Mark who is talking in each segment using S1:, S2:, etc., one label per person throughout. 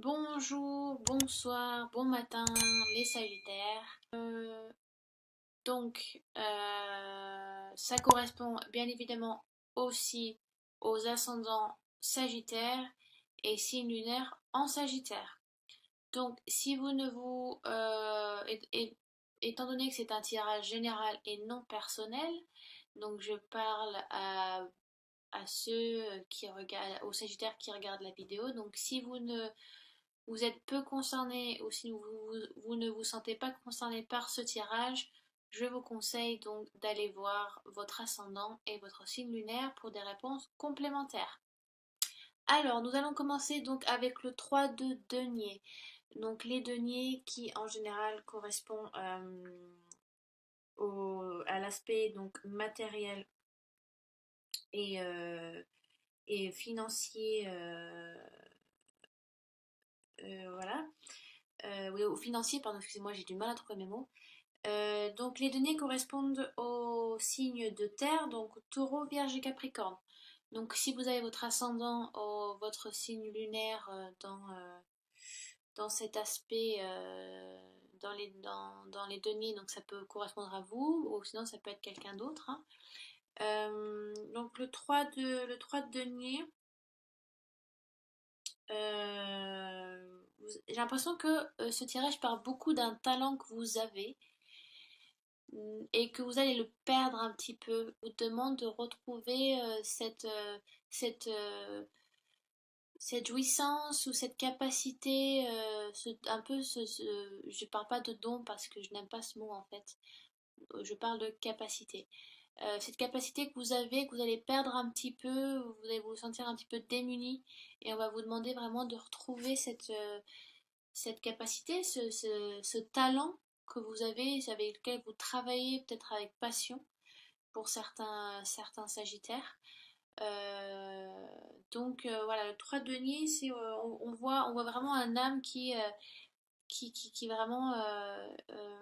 S1: Bonjour, bonsoir, bon matin, les Sagittaires. Ça correspond bien évidemment aussi aux ascendants Sagittaires et signes lunaires en Sagittaire. Donc, si vous ne vous... étant donné que c'est un tirage général et non personnel, donc je parle à ceux qui regardent, aux Sagittaires qui regardent la vidéo. Donc, si vous êtes peu concerné ou si vous ne vous sentez pas concerné par ce tirage, je vous conseille donc d'aller voir votre ascendant et votre signe lunaire pour des réponses complémentaires. Alors, nous allons commencer donc avec le 3 de denier. Donc les deniers qui en général correspondent à l'aspect donc matériel et, euh, et financier, voilà. Oui, au financier, pardon, excusez-moi, j'ai du mal à trouver mes mots. Donc les données correspondent aux signes de terre, donc taureau, vierge et capricorne. Donc si vous avez votre ascendant ou votre signe lunaire dans cet aspect, dans les deniers, donc ça peut correspondre à vous, ou sinon ça peut être quelqu'un d'autre, hein. Donc le 3 de denier, j'ai l'impression que ce tirage parle beaucoup d'un talent que vous avez et que vous allez le perdre un petit peu. Vous demande de retrouver cette, euh, cette jouissance ou cette capacité, un peu je parle pas de don parce que je n'aime pas ce mot en fait, je parle de capacité. Cette capacité que vous allez perdre un petit peu, vous allez vous sentir un petit peu démuni et on va vous demander vraiment de retrouver cette capacité, ce talent que vous avez, avec lequel vous travaillez peut-être avec passion pour certains Sagittaires. Voilà, le 3 de denier, on voit vraiment un âme qui vraiment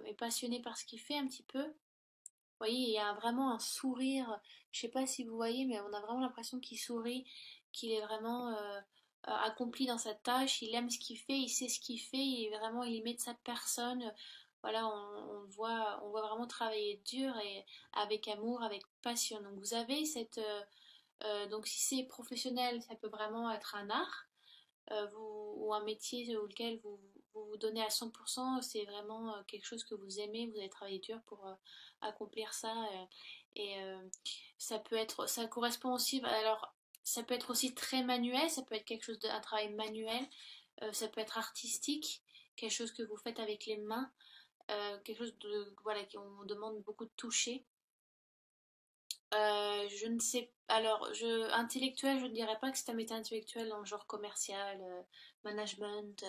S1: est passionné par ce qu'il fait un petit peu. Vous voyez, il y a vraiment un sourire, je sais pas si vous voyez, mais on a vraiment l'impression qu'il sourit, qu'il est vraiment accompli dans sa tâche, il aime ce qu'il fait, il sait ce qu'il fait, il y met de sa personne. Voilà, on voit vraiment travailler dur et avec amour, avec passion. Donc vous avez donc si c'est professionnel, ça peut vraiment être un art ou un métier auquel vous donnez à 100%, c'est vraiment quelque chose que vous aimez, vous avez travaillé dur pour accomplir ça. Et ça correspond aussi, alors ça peut être aussi très manuel, ça peut être un travail manuel, ça peut être artistique, quelque chose que vous faites avec les mains, quelque chose voilà, qu'on demande beaucoup de toucher. Je ne sais. Alors, intellectuel, je ne dirais pas que c'est un métier intellectuel dans le genre commercial, management,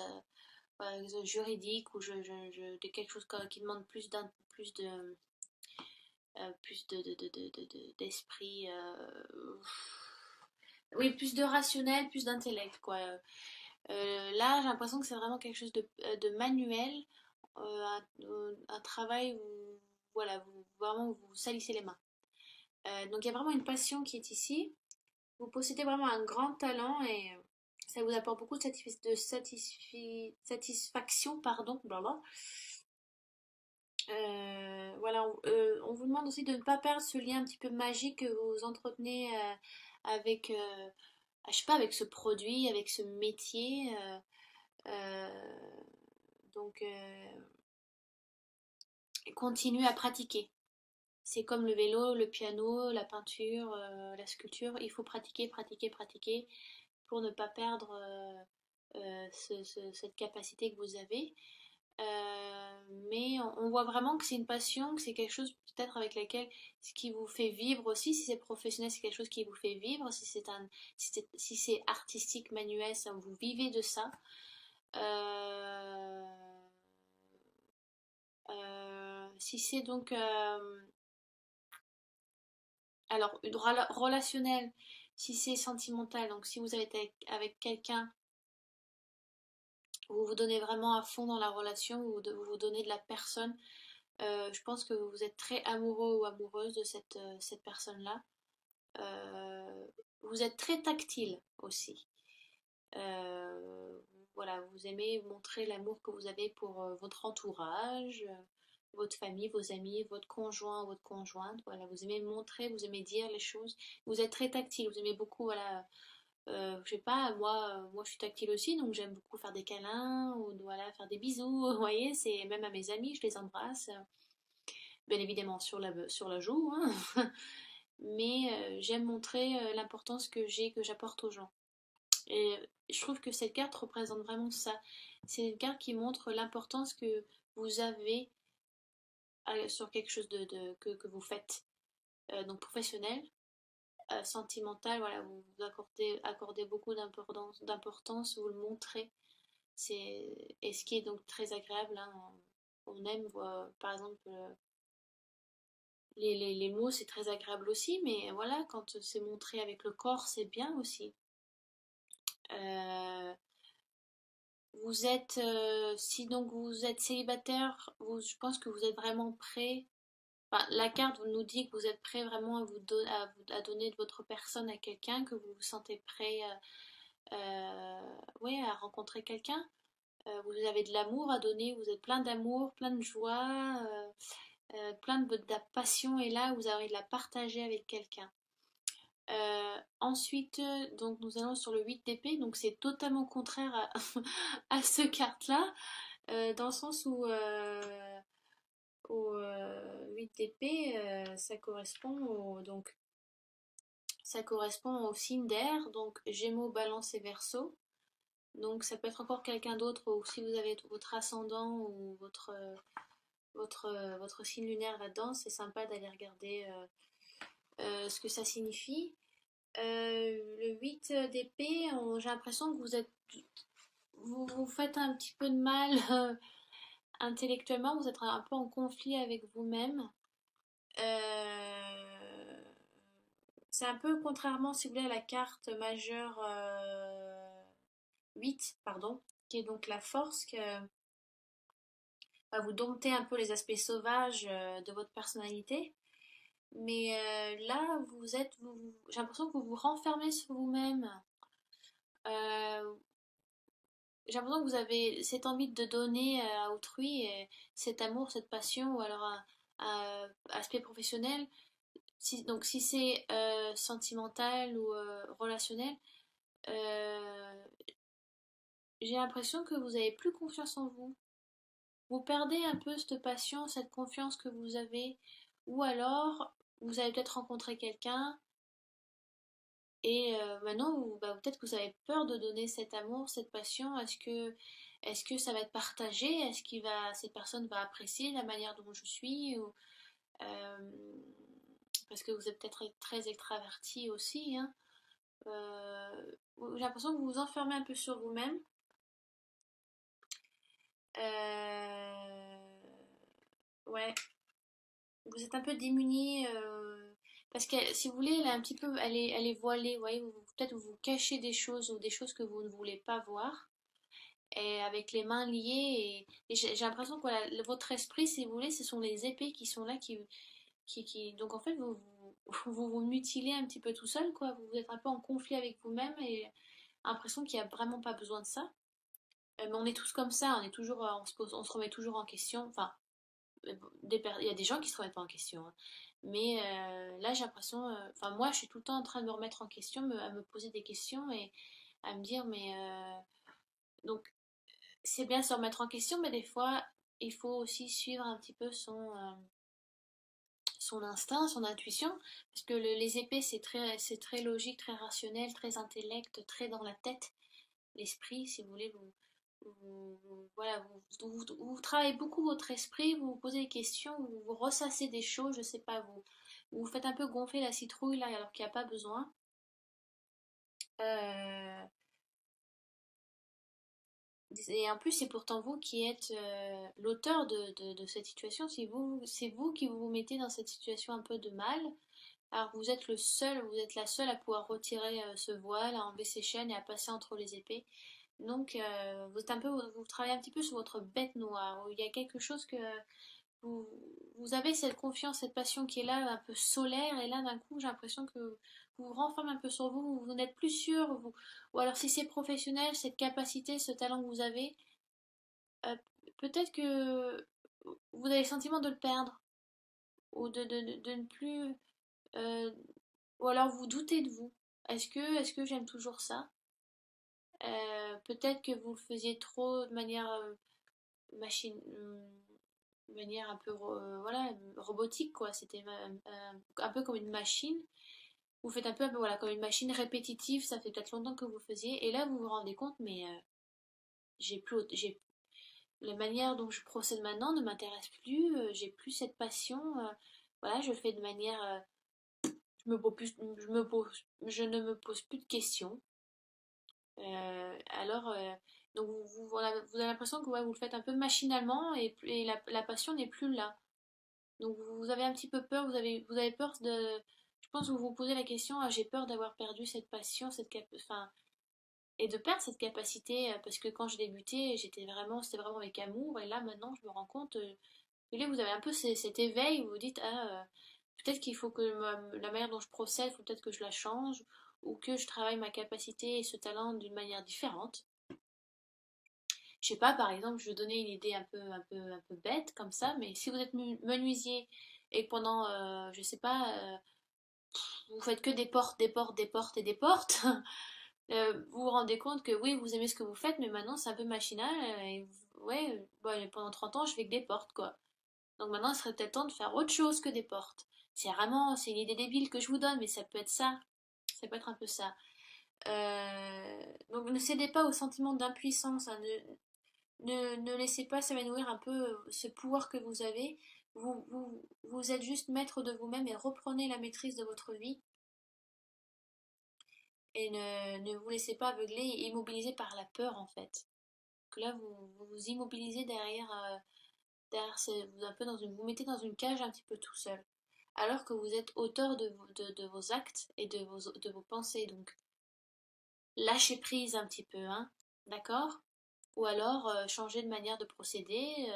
S1: juridique, ou quelque chose qui demande d'esprit. Oui, plus de rationnel, plus d'intellect, quoi. Là, j'ai l'impression que c'est vraiment quelque chose de manuel, un travail où, voilà, vraiment, vous salissez les mains. Donc il y a vraiment une passion qui est ici. Vous possédez vraiment un grand talent et ça vous apporte beaucoup satisfaction, pardon, blablabla. Voilà, on vous demande aussi de ne pas perdre ce lien un petit peu magique que vous entretenez avec, je sais pas, avec ce produit, avec ce métier. Euh, donc, continuez à pratiquer. C'est comme le vélo, le piano, la peinture, la sculpture. Il faut pratiquer, pratiquer, pratiquer pour ne pas perdre cette capacité que vous avez. Mais on voit vraiment que c'est une passion, que c'est quelque chose peut-être avec laquelle ce qui vous fait vivre aussi, si c'est professionnel, c'est quelque chose qui vous fait vivre, si c'est artistique, manuel, ça, vous vivez de ça. Euh, si c'est donc alors relationnel, si c'est sentimental, donc si vous êtes avec quelqu'un, vous vous donnez vraiment à fond dans la relation, vous vous donnez de la personne. Je pense que vous êtes très amoureux ou amoureuse de cette personne-là. Vous êtes très tactile aussi. Euh, voilà, voilà, vous aimez montrer l'amour que vous avez pour votre entourage, votre famille, vos amis, votre conjoint, votre conjointe. Voilà, vous aimez montrer, vous aimez dire les choses. Vous êtes très tactile, vous aimez beaucoup, voilà. Je sais pas, moi je suis tactile aussi, donc j'aime beaucoup faire des câlins ou voilà, faire des bisous. Vous voyez, c'est même à mes amis, je les embrasse. Bien évidemment sur la joue, hein. Mais j'aime montrer l'importance que j'ai, que j'apporte aux gens. Et je trouve que cette carte représente vraiment ça. C'est une carte qui montre l'importance que vous avez sur quelque chose que vous faites. Donc professionnel, sentimental, voilà, vous accordez beaucoup d'importance, vous le montrez. Et ce qui est donc très agréable, hein. On aime, par exemple, les mots, c'est très agréable aussi, mais voilà, quand c'est montré avec le corps, c'est bien aussi. Euh, si donc vous êtes célibataire, je pense que vous êtes vraiment prêt. Enfin, la carte nous dit que vous êtes prêt vraiment à donner de votre personne à quelqu'un, que vous vous sentez prêt ouais, à rencontrer quelqu'un. Vous avez de l'amour à donner, vous êtes plein d'amour, plein de joie, plein de passion, et là, vous avez de la partager avec quelqu'un. Ensuite, donc nous allons sur le 8 d'épée, donc c'est totalement contraire à ce carte-là, dans le sens où au 8 d'épée, ça correspond au signe d'air, donc Gémeaux, Balance et Verseau. Donc ça peut être encore quelqu'un d'autre, ou si vous avez votre ascendant ou votre signe lunaire là-dedans, c'est sympa d'aller regarder ce que ça signifie. Le 8 d'épée, j'ai l'impression que vous faites un petit peu de mal intellectuellement, vous êtes un peu en conflit avec vous-même. Euh, c'est un peu contrairement, si vous voulez, à la carte majeure 8, pardon, qui est donc la force, que vous domptez un peu les aspects sauvages de votre personnalité. Mais là, j'ai l'impression que vous vous renfermez sur vous-même. Euh, j'ai l'impression que vous avez cette envie de donner à autrui, cet amour, cette passion, ou alors un aspect professionnel. Donc si c'est sentimental ou relationnel, euh, j'ai l'impression que vous avez plus confiance en vous. Vous perdez un peu cette passion, cette confiance que vous avez, ou alors vous avez peut-être rencontré quelqu'un et maintenant peut-être que vous avez peur de donner cet amour, cette passion. Est-ce que ça va être partagé? Est-ce que cette personne va apprécier la manière dont je suis, euh, parce que vous êtes peut-être très extraverti aussi, hein. J'ai l'impression que vous vous enfermez un peu sur vous-même. Euh, ouais, vous êtes un peu démuni, parce que si vous voulez, elle est un petit peu, elle est voilée. Vous voyez, peut-être vous cachez des choses ou des choses que vous ne voulez pas voir, et avec les mains liées. Et j'ai l'impression que voilà, votre esprit, si vous voulez, ce sont les épées qui sont là, donc en fait, vous mutilez un petit peu tout seul, quoi. Vous êtes un peu en conflit avec vous-même et l'impression qu'il n'y a vraiment pas besoin de ça. Mais on est tous comme ça, on est toujours, on se remet toujours en question. Enfin, il y a des gens qui se remettent pas en question, hein. Mais là, j'ai l'impression, enfin moi, je suis tout le temps en train de me remettre en question, à me poser des questions et à me dire, mais donc c'est bien de se remettre en question, mais des fois, il faut aussi suivre un petit peu son instinct, son intuition, parce que les épées, c'est très logique, très rationnel, très intellect, très dans la tête, l'esprit, si vous voulez, voilà, vous travaillez beaucoup votre esprit, vous vous posez des questions, vous ressassez des choses, je sais pas, vous faites un peu gonfler la citrouille là, alors qu'il n'y a pas besoin. Euh, et en plus, c'est pourtant vous qui êtes l'auteur de cette situation. C'est vous qui vous mettez dans cette situation un peu de mal. Alors vous êtes vous êtes la seule à pouvoir retirer ce voile, à enlever ses chaînes et à passer entre les épées. Donc vous travaillez un petit peu sur votre bête noire, où il y a quelque chose que vous, vous avez cette confiance, cette passion qui est là, un peu solaire, et là d'un coup j'ai l'impression que vous renferme un peu sur vous, vous n'êtes plus sûr, ou alors si c'est professionnel, cette capacité, ce talent que vous avez, euh, peut-être que vous avez le sentiment de le perdre, ou de ne plus, euh, ou alors vous doutez de vous. Est-ce que j'aime toujours ça? Peut-être que vous le faisiez trop de manière machine, de manière un peu voilà, robotique, quoi. C'était un peu comme une machine. Vous faites un peu voilà, comme une machine répétitive, ça fait peut-être longtemps que vous le faisiez, et là vous vous rendez compte, mais j'ai la manière dont je procède maintenant ne m'intéresse plus, j'ai plus cette passion, voilà, je le fais de manière, je ne me pose plus de questions. Alors, donc vous avez l'impression que ouais, vous le faites un peu machinalement et la passion n'est plus là. Donc vous avez un petit peu peur, vous avez peur de... Je pense que vous vous posez la question, ah, j'ai peur d'avoir perdu cette passion, enfin, et de perdre cette capacité, parce que quand j'ai débuté, c'était vraiment avec amour, et là maintenant je me rends compte, que là, vous avez un peu cet éveil où vous vous dites, ah, peut-être qu'il faut que la manière dont je procède, faut peut-être que je la change, ou que je travaille ma capacité et ce talent d'une manière différente. Je sais pas, par exemple, je vais donner une idée un peu bête comme ça, mais si vous êtes menuisier et que pendant, je sais pas, vous faites que des portes, des portes, des portes et des portes, vous vous rendez compte que oui, vous aimez ce que vous faites, mais maintenant c'est un peu machinal, ouais, bon, pendant 30 ans, je fais que des portes, quoi. Donc maintenant, il serait peut-être temps de faire autre chose que des portes. C'est une idée débile que je vous donne, mais ça peut être ça. Ça peut être un peu ça. Donc ne cédez pas au sentiment d'impuissance, hein. Ne laissez pas s'évanouir un peu ce pouvoir que vous avez. Vous êtes juste maître de vous-même et reprenez la maîtrise de votre vie. Et ne vous laissez pas aveugler et immobiliser par la peur, en fait. Que là, vous vous immobilisez derrière vous, un peu vous mettez dans une cage un petit peu tout seul. Alors que vous êtes auteur de vos actes et de vos pensées. Donc, lâchez prise un petit peu, hein. D'accord? Ou alors, changer de manière de procéder.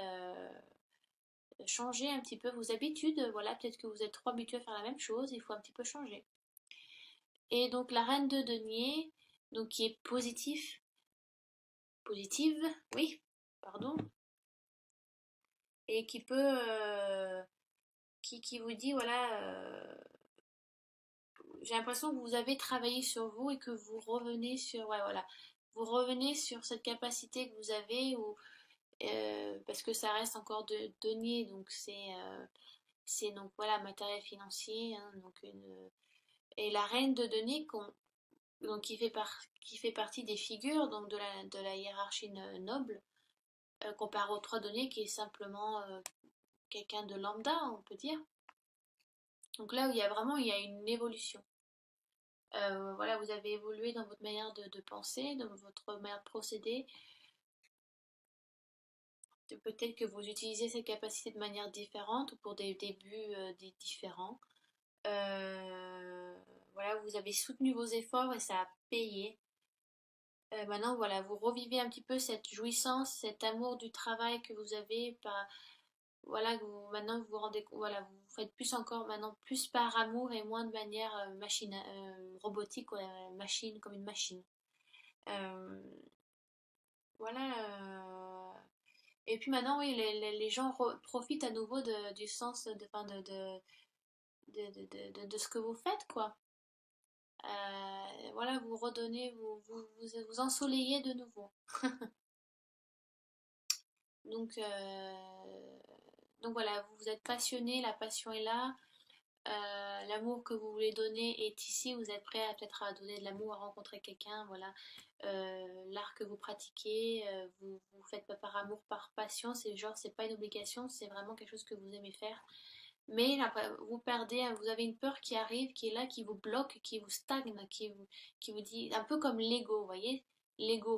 S1: Changer un petit peu vos habitudes. Voilà, peut-être que vous êtes trop habitué à faire la même chose, il faut un petit peu changer. Et donc la reine de denier, donc qui est positive, oui, pardon, et qui peut, qui vous dit, voilà, j'ai l'impression que vous avez travaillé sur vous et que vous revenez sur, ouais, voilà, vous revenez sur cette capacité que vous avez, ou, parce que ça reste encore de denier, donc c'est donc voilà, matériel financier, hein, donc et la reine de denier donc qui fait partie des figures donc de la hiérarchie noble, comparé aux trois deniers qui est simplement quelqu'un de lambda, on peut dire. Donc là où il y a une évolution. Voilà, vous avez évolué dans votre manière de penser, dans votre manière de procéder. Peut-être que vous utilisez ces capacités de manière différente ou pour des buts différents. Voilà, vous avez soutenu vos efforts et ça a payé. Maintenant, voilà, vous revivez un petit peu cette jouissance, cet amour du travail que vous avez. Voilà, maintenant vous vous rendez, voilà, vous faites plus encore maintenant plus par amour et moins de manière robotique, ouais, machine comme une machine. Euh, voilà. Et puis maintenant, oui, les gens profitent à nouveau du sens enfin, de ce que vous faites, quoi. Voilà, vous redonnez, vous ensoleillez de nouveau. Donc, donc voilà, vous êtes passionné, la passion est là, l'amour que vous voulez donner est ici, vous êtes prêt à peut-être à donner de l'amour, à rencontrer quelqu'un, voilà. L'art que vous pratiquez, vous faites pas par amour, par passion, c'est genre, c'est pas une obligation, c'est vraiment quelque chose que vous aimez faire. Mais là, vous perdez, vous avez une peur qui arrive, qui est là, qui vous bloque, qui vous stagne, qui vous dit, un peu comme l'ego, vous voyez? L'ego,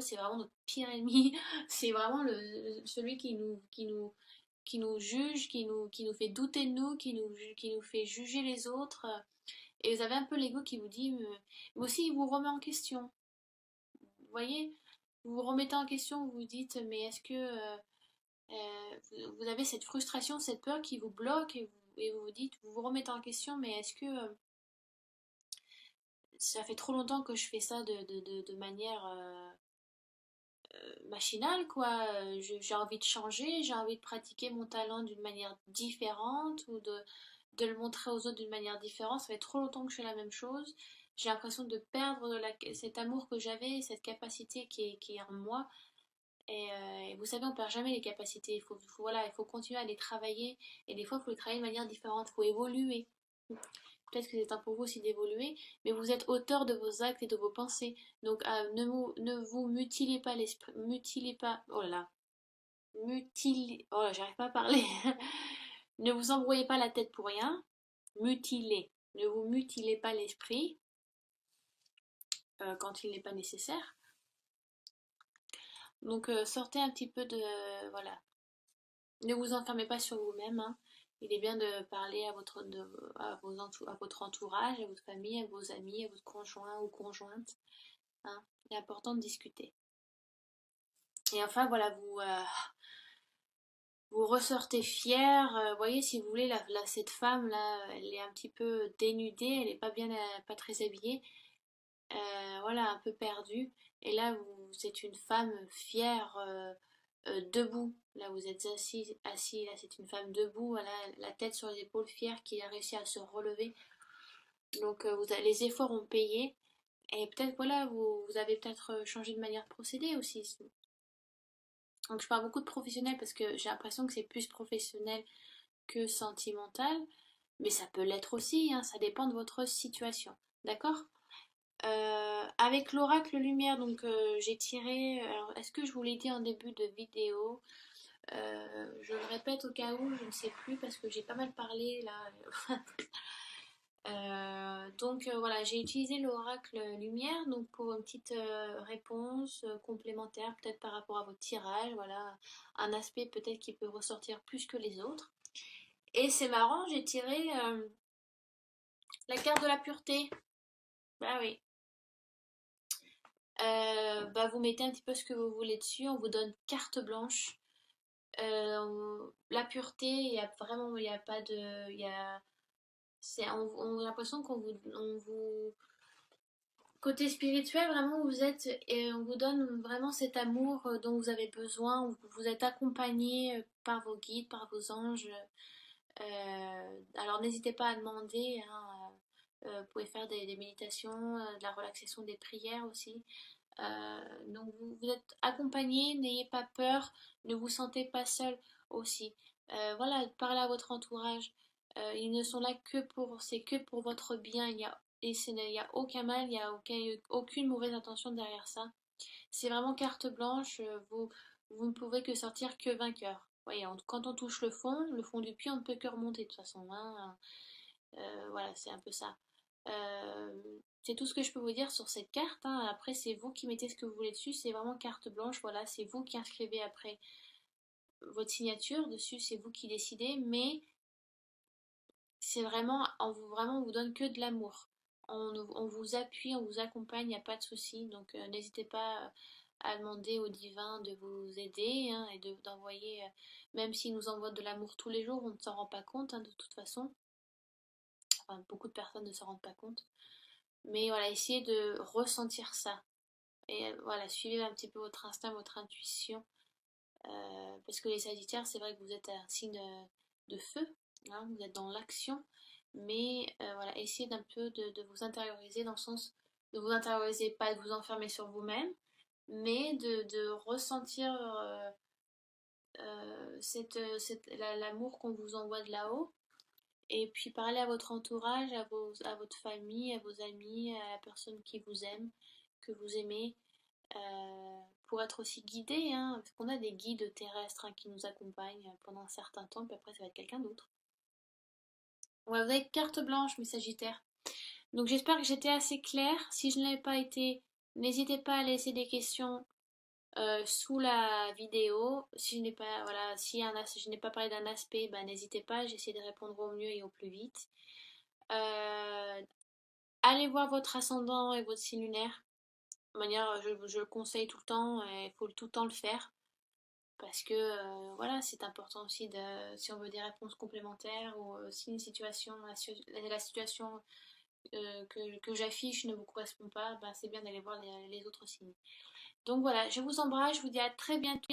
S1: c'est vraiment notre pire ennemi. C'est vraiment celui qui nous juge, qui nous fait douter de nous, qui nous fait juger les autres. Et vous avez un peu l'ego qui vous dit, mais aussi il vous remet en question. Vous voyez? Vous vous remettez en question, vous vous dites, mais est-ce que vous avez cette frustration, cette peur qui vous bloque et vous vous dites, vous vous remettez en question, mais ça fait trop longtemps que je fais ça de manière machinale, quoi. J'ai envie de changer, j'ai envie de pratiquer mon talent d'une manière différente ou de le montrer aux autres d'une manière différente. Ça fait trop longtemps que je fais la même chose. J'ai l'impression de perdre cet amour que j'avais, cette capacité qui est en moi. Et vous savez, on perd jamais les capacités. Voilà, il faut continuer à les travailler. Et des fois, il faut les travailler de manière différente. Il faut évoluer. Peut-être que c'est un pour vous aussi d'évoluer, mais vous êtes auteur de vos actes et de vos pensées. Donc ne vous mutilez pas l'esprit, mutilez pas, oh là là, oh là, j'arrive pas à parler. Ne vous embrouillez pas la tête pour rien, mutilez. Ne vous mutilez pas l'esprit quand il n'est pas nécessaire. Donc sortez un petit peu voilà. Ne vous enfermez pas sur vous-même, hein. Il est bien de parler à votre entourage, à votre famille, à vos amis, à votre conjoint ou conjointe, hein. Il est important de discuter. Et enfin, voilà, vous ressortez fier. Vous voyez, si vous voulez, cette femme-là, elle est un petit peu dénudée, elle n'est pas bien, pas très habillée. Voilà, un peu perdue. Et là, vous êtes une femme fière, debout. Là, vous êtes assis, là, c'est une femme debout, voilà, la tête sur les épaules, fière, qui a réussi à se relever. Donc, les efforts ont payé. Et peut-être, voilà, vous avez peut-être changé de manière de procéder aussi. Donc je parle beaucoup de professionnel parce que j'ai l'impression que c'est plus professionnel que sentimental, mais ça peut l'être aussi, hein, ça dépend de votre situation. D'accord? Avec l'oracle lumière, donc j'ai tiré. Alors, est-ce que je vous l'ai dit en début de vidéo? Je le répète au cas où, je ne sais plus parce que j'ai pas mal parlé là. Voilà, j'ai utilisé l'oracle lumière donc pour une petite réponse complémentaire, peut-être par rapport à votre tirage, voilà, un aspect peut-être qui peut ressortir plus que les autres. Et c'est marrant, j'ai tiré la carte de la pureté. Bah oui. Bah vous mettez un petit peu ce que vous voulez dessus, on vous donne carte blanche. La pureté, il y a pas de, il y a, on a l'impression on vous côté spirituel, vraiment, vous êtes, et on vous donne vraiment cet amour dont vous avez besoin, vous êtes accompagné par vos guides, par vos anges. Alors n'hésitez pas à demander, hein, vous pouvez faire des méditations, de la relaxation des prières aussi. Donc vous êtes accompagné, n'ayez pas peur, ne vous sentez pas seul aussi. Voilà, parlez à votre entourage. Ils ne sont là c'est que pour votre bien. Il n'y a aucun mal, il n'y a aucune mauvaise intention derrière ça. C'est vraiment carte blanche. Vous ne pouvez que sortir que vainqueur. Voyez, quand on touche le fond du puits, on ne peut que remonter de toute façon, hein. Voilà, c'est un peu ça. Euh, c'est tout ce que je peux vous dire sur cette carte, hein. Après, c'est vous qui mettez ce que vous voulez dessus. C'est vraiment carte blanche. Voilà, c'est vous qui inscrivez après votre signature dessus. C'est vous qui décidez. Mais c'est vraiment, on vous donne que de l'amour. On vous appuie, on vous accompagne. Il n'y a pas de souci. Donc, n'hésitez pas à demander au divin de vous aider, hein, et d'envoyer. Même s'il nous envoie de l'amour tous les jours, on ne s'en rend pas compte, hein, de toute façon. Enfin, beaucoup de personnes ne s'en rendent pas compte. Mais voilà, essayez de ressentir ça. Et voilà, suivez un petit peu votre instinct, votre intuition. Parce que les Sagittaires, c'est vrai que vous êtes un signe de feu, hein, vous êtes dans l'action. Mais voilà, essayez d'un peu de vous intérioriser dans le sens de vous intérioriser, pas de vous enfermer sur vous-même, mais de ressentir l'amour qu'on vous envoie de là-haut. Et puis parler à votre entourage, à votre famille, à vos amis, à la personne qui vous aime, que vous aimez, pour être aussi guidé, hein, parce qu'on a des guides terrestres, hein, qui nous accompagnent pendant un certain temps, puis après ça va être quelqu'un d'autre. Ouais, vous avez carte blanche, mes Sagittaires. Donc j'espère que j'étais assez claire. Si je ne l'ai pas été, n'hésitez pas à laisser des questions sous la vidéo. Si je n'ai pas, voilà, si je n'ai pas parlé d'un aspect, ben, n'hésitez pas, j'essaie de répondre au mieux et au plus vite. Euh, Allez voir votre ascendant et votre signe lunaire. De manière, je le conseille tout le temps, il faut tout le temps le faire. Parce que voilà, c'est important aussi si on veut des réponses complémentaires ou si une situation, la situation que j'affiche ne vous correspond pas, ben c'est bien d'aller voir les autres signes. Donc voilà, je vous embrasse, je vous dis à très bientôt.